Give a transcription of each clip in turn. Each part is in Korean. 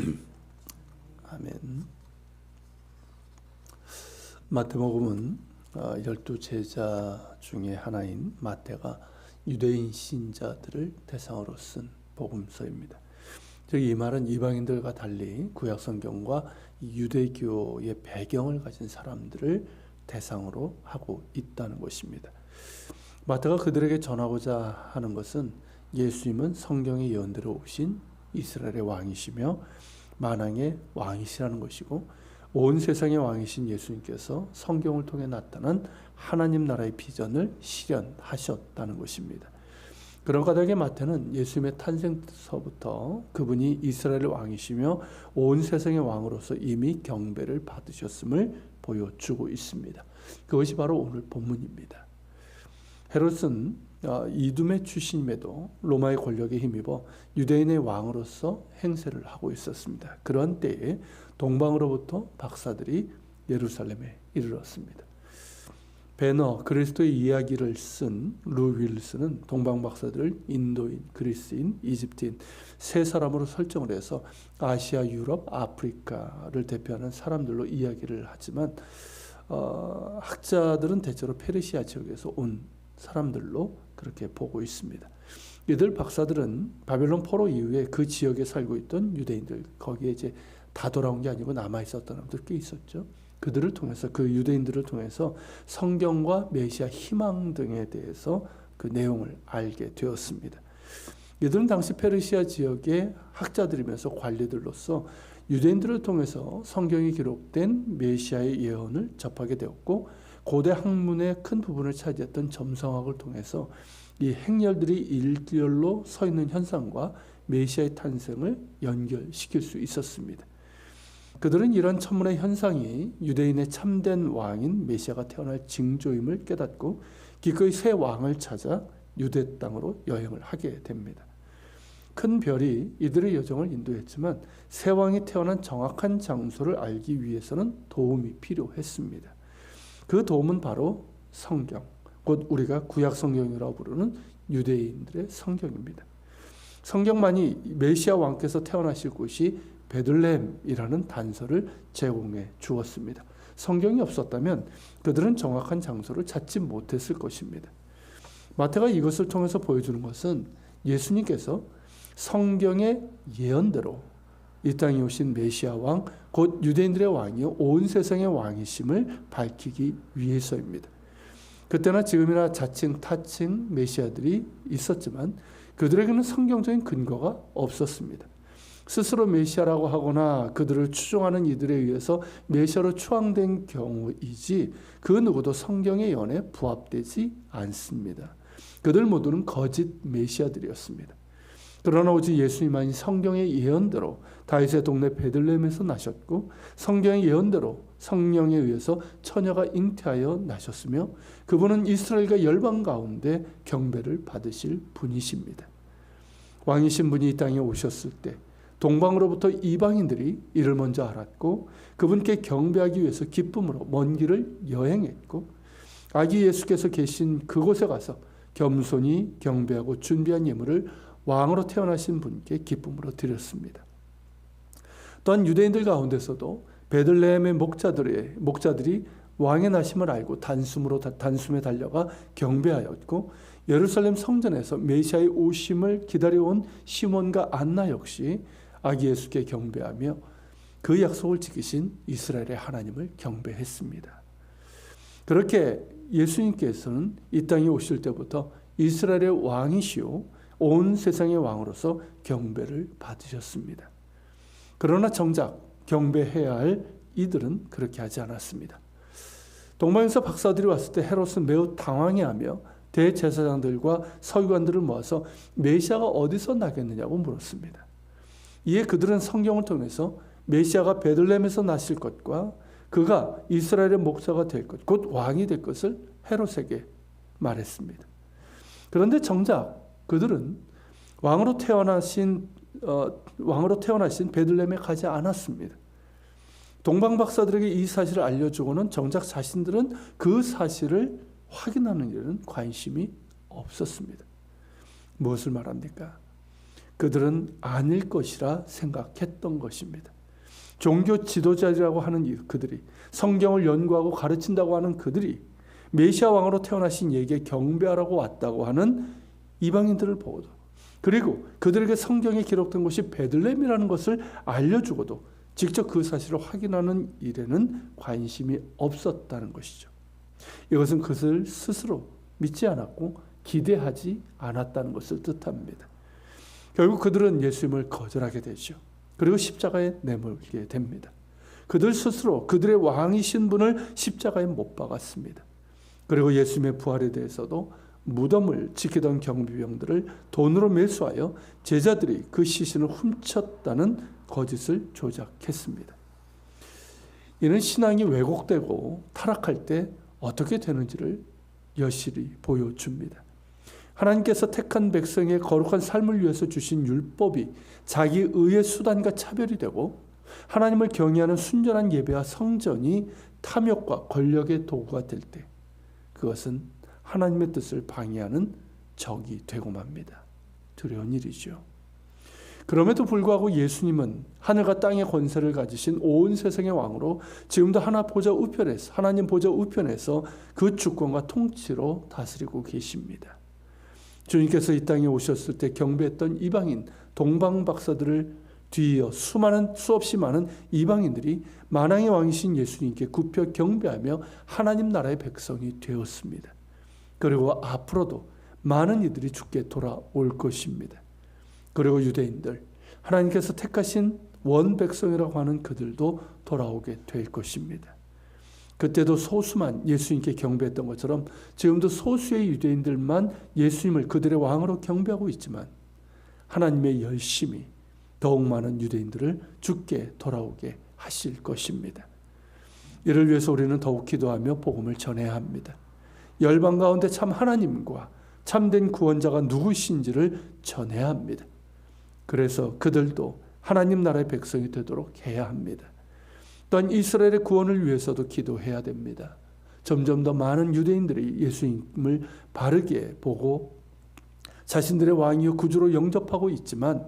아멘. 마태복음은 12제자 중에 하나인 마태가 유대인 신자들을 대상으로 쓴 복음서입니다. 즉 이 말은 이방인들과 달리 구약성경과 유대교의 배경을 가진 사람들을 대상으로 하고 있다는 것입니다. 마태가 그들에게 전하고자 하는 것은 예수님은 성경의 예언대로 오신 이스라엘의 왕이시며 만왕의 왕이시라는 것이고, 온 세상의 왕이신 예수님께서 성경을 통해 나타난 하나님 나라의 비전을 실현하셨다는 것입니다. 그런 까닭에 마태는 예수님의 탄생서부터 그분이 이스라엘의 왕이시며 온 세상의 왕으로서 이미 경배를 받으셨음을 보여주고 있습니다. 그것이 바로 오늘 본문입니다. 헤롯은 이두메 출신임에도 로마의 권력에 힘입어 유대인의 왕으로서 행세를 하고 있었습니다. 그런 때에 동방으로부터 박사들이 예루살렘에 이르렀습니다. 배너 그리스도의 이야기를 쓴 루 윌슨은 동방 박사들을 인도인, 그리스인, 이집트인 세 사람으로 설정을 해서 아시아, 유럽, 아프리카를 대표하는 사람들로 이야기를 하지만 학자들은 대체로 페르시아 지역에서 온 사람들로 그렇게 보고 있습니다. 이들 박사들은 바벨론 포로 이후에 그 지역에 살고 있던 유대인들, 거기에 이제 다 돌아온 게 아니고 남아 있었던 사람들 꽤 있었죠. 그들을 통해서, 그 유대인들을 통해서 성경과 메시아 희망 등에 대해서 그 내용을 알게 되었습니다. 이들은 당시 페르시아 지역의 학자들이면서 관리들로서 유대인들을 통해서 성경이 기록된 메시아의 예언을 접하게 되었고, 고대 학문의 큰 부분을 차지했던 점성학을 통해서 이 행렬들이 일렬로 서 있는 현상과 메시아의 탄생을 연결시킬 수 있었습니다. 그들은 이런 천문의 현상이 유대인의 참된 왕인 메시아가 태어날 징조임을 깨닫고 기꺼이 새 왕을 찾아 유대 땅으로 여행을 하게 됩니다. 큰 별이 이들의 여정을 인도했지만 새 왕이 태어난 정확한 장소를 알기 위해서는 도움이 필요했습니다. 그 도움은 바로 성경, 곧 우리가 구약 성경이라고 부르는 유대인들의 성경입니다. 성경만이 메시아 왕께서 태어나실 곳이 베들레헴이라는 단서를 제공해 주었습니다. 성경이 없었다면 그들은 정확한 장소를 찾지 못했을 것입니다. 마태가 이것을 통해서 보여주는 것은 예수님께서 성경의 예언대로 이 땅에 오신 메시아 왕, 곧 유대인들의 왕이요 온 세상의 왕이심을 밝히기 위해서입니다. 그때나 지금이나 자칭 타칭 메시아들이 있었지만 그들에게는 성경적인 근거가 없었습니다. 스스로 메시아라고 하거나 그들을 추종하는 이들에 의해서 메시아로 추앙된 경우이지 그 누구도 성경의 예언에 부합되지 않습니다. 그들 모두는 거짓 메시아들이었습니다. 그러나 오직 예수님만이 성경의 예언대로 다윗의 동네 베들레헴에서 나셨고 성경의 예언대로 성령에 의해서 처녀가 잉태하여 나셨으며 그분은 이스라엘과 열방 가운데 경배를 받으실 분이십니다. 왕이신 분이 이 땅에 오셨을 때 동방으로부터 이방인들이 이를 먼저 알았고 그분께 경배하기 위해서 기쁨으로 먼 길을 여행했고 아기 예수께서 계신 그곳에 가서 겸손히 경배하고 준비한 예물을 왕으로 태어나신 분께 기쁨으로 드렸습니다. 또한 유대인들 가운데서도 베들레헴의 목자들이 왕의 나심을 알고 단숨에 달려가 경배하였고 예루살렘 성전에서 메시아의 오심을 기다려온 시몬과 안나 역시 아기 예수께 경배하며 그 약속을 지키신 이스라엘의 하나님을 경배했습니다. 그렇게 예수님께서는 이 땅에 오실 때부터 이스라엘의 왕이시오 온 세상의 왕으로서 경배를 받으셨습니다. 그러나 정작 경배해야 할 이들은 그렇게 하지 않았습니다. 동방에서 박사들이 왔을 때 헤롯은 매우 당황해하며 대제사장들과 서기관들을 모아서 메시아가 어디서 나겠느냐고 물었습니다. 이에 그들은 성경을 통해서 메시아가 베들레헴에서 나실 것과 그가 이스라엘의 목자가 될 것, 곧 왕이 될 것을 헤롯에게 말했습니다. 그런데 정작 그들은 왕으로 태어나신 베들레헴에 가지 않았습니다. 동방 박사들에게 이 사실을 알려주고는 정작 자신들은 그 사실을 확인하는 일은 관심이 없었습니다. 무엇을 말합니까? 그들은 아닐 것이라 생각했던 것입니다. 종교 지도자라고 하는 그들이, 성경을 연구하고 가르친다고 하는 그들이 메시아 왕으로 태어나신 이에게 경배하라고 왔다고 하는 이방인들을 보고도, 그리고 그들에게 성경에 기록된 곳이 베들레헴이라는 것을 알려주고도 직접 그 사실을 확인하는 일에는 관심이 없었다는 것이죠. 이것은 그것을 스스로 믿지 않았고 기대하지 않았다는 것을 뜻합니다. 결국 그들은 예수님을 거절하게 되죠. 그리고 십자가에 내몰게 됩니다. 그들 스스로 그들의 왕이신 분을 십자가에 못 박았습니다. 그리고 예수님의 부활에 대해서도 무덤을 지키던 경비병들을 돈으로 매수하여 제자들이 그 시신을 훔쳤다는 거짓을 조작했습니다. 이는 신앙이 왜곡되고 타락할 때 어떻게 되는지를 여실히 보여줍니다. 하나님께서 택한 백성의 거룩한 삶을 위해서 주신 율법이 자기 의의 수단과 차별이 되고, 하나님을 경외하는 순전한 예배와 성전이 탐욕과 권력의 도구가 될 때 그것은 하나님의 뜻을 방해하는 적이 되고 맙니다. 두려운 일이죠. 그럼에도 불구하고 예수님은 하늘과 땅의 권세를 가지신 온 세상의 왕으로 지금도 하나님 보좌 우편에서 그 주권과 통치로 다스리고 계십니다. 주님께서 이 땅에 오셨을 때 경배했던 이방인 동방 박사들을 뒤이어 수없이 많은 이방인들이 만왕의 왕이신 예수님께 굽혀 경배하며 하나님 나라의 백성이 되었습니다. 그리고 앞으로도 많은 이들이 주께 돌아올 것입니다. 그리고 유대인들, 하나님께서 택하신 원백성이라고 하는 그들도 돌아오게 될 것입니다. 그때도 소수만 예수님께 경배했던 것처럼 지금도 소수의 유대인들만 예수님을 그들의 왕으로 경배하고 있지만, 하나님의 열심히 더욱 많은 유대인들을 주께 돌아오게 하실 것입니다. 이를 위해서 우리는 더욱 기도하며 복음을 전해야 합니다. 열방 가운데 참 하나님과 참된 구원자가 누구신지를 전해야 합니다. 그래서 그들도 하나님 나라의 백성이 되도록 해야 합니다. 또한 이스라엘의 구원을 위해서도 기도해야 됩니다. 점점 더 많은 유대인들이 예수님을 바르게 보고 자신들의 왕이요 구주로 영접하고 있지만,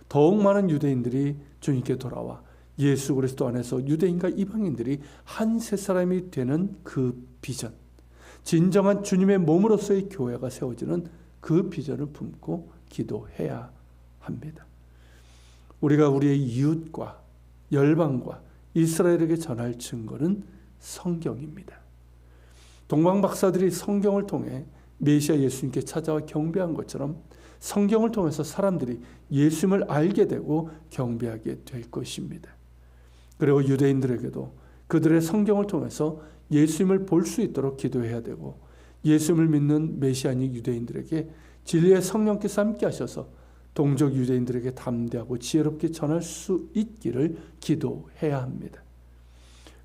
더욱 많은 유대인들이 주님께 돌아와 예수 그리스도 안에서 유대인과 이방인들이 한 세 사람이 되는 그 비전, 진정한 주님의 몸으로서의 교회가 세워지는 그 비전을 품고 기도해야 합니다. 우리가 우리의 이웃과 열방과 이스라엘에게 전할 증거는 성경입니다. 동방 박사들이 성경을 통해 메시아 예수님께 찾아와 경배한 것처럼 성경을 통해서 사람들이 예수님을 알게 되고 경배하게 될 것입니다. 그리고 유대인들에게도 그들의 성경을 통해서 예수님을 볼 수 있도록 기도해야 되고, 예수님을 믿는 메시아닉 유대인들에게 진리의 성령께서 함께 하셔서 동족 유대인들에게 담대하고 지혜롭게 전할 수 있기를 기도해야 합니다.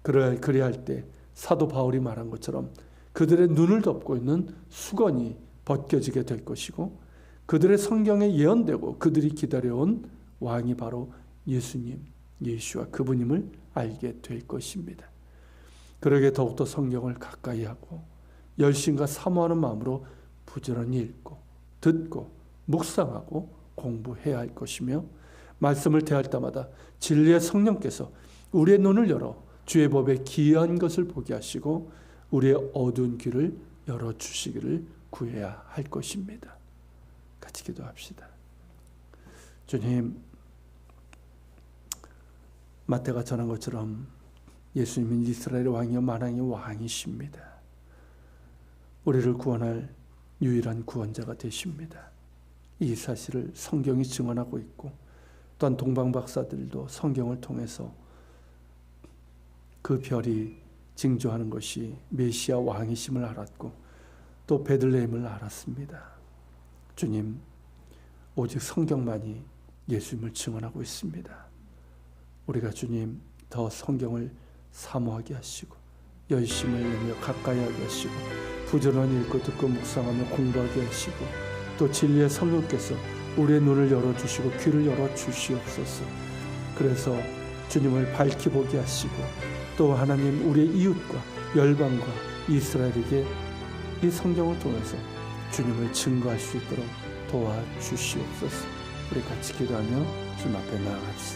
그래야 할 때 사도 바울이 말한 것처럼 그들의 눈을 덮고 있는 수건이 벗겨지게 될 것이고, 그들의 성경에 예언되고 그들이 기다려온 왕이 바로 예수님, 예수와 그분임을 알게 될 것입니다. 그러게 더욱더 성경을 가까이 하고 열심과 사모하는 마음으로 부지런히 읽고 듣고 묵상하고 공부해야 할 것이며, 말씀을 대할 때마다 진리의 성령께서 우리의 눈을 열어 주의 법에 기이한 것을 보게 하시고 우리의 어두운 귀를 열어주시기를 구해야 할 것입니다. 같이 기도합시다. 주님, 마태가 전한 것처럼 예수님은 이스라엘의 왕이요 만왕의 왕이십니다. 우리를 구원할 유일한 구원자가 되십니다. 이 사실을 성경이 증언하고 있고, 또한 동방 박사들도 성경을 통해서 그 별이 징조하는 것이 메시아 왕이심을 알았고 또 베들레헴을 알았습니다. 주님, 오직 성경만이 예수님을 증언하고 있습니다. 우리가 주님 더 성경을 사모하게 하시고 열심을 내며 가까이 하게 하시고 부지런히 읽고 듣고 묵상하며 공부하게 하시고, 또 진리의 성령께서 우리의 눈을 열어주시고 귀를 열어주시옵소서. 그래서 주님을 밝히 보게 하시고 또 하나님 우리의 이웃과 열방과 이스라엘에게 이 성경을 통해서 주님을 증거할 수 있도록 도와주시옵소서. 우리 같이 기도하며 주님 앞에 나아갑시다.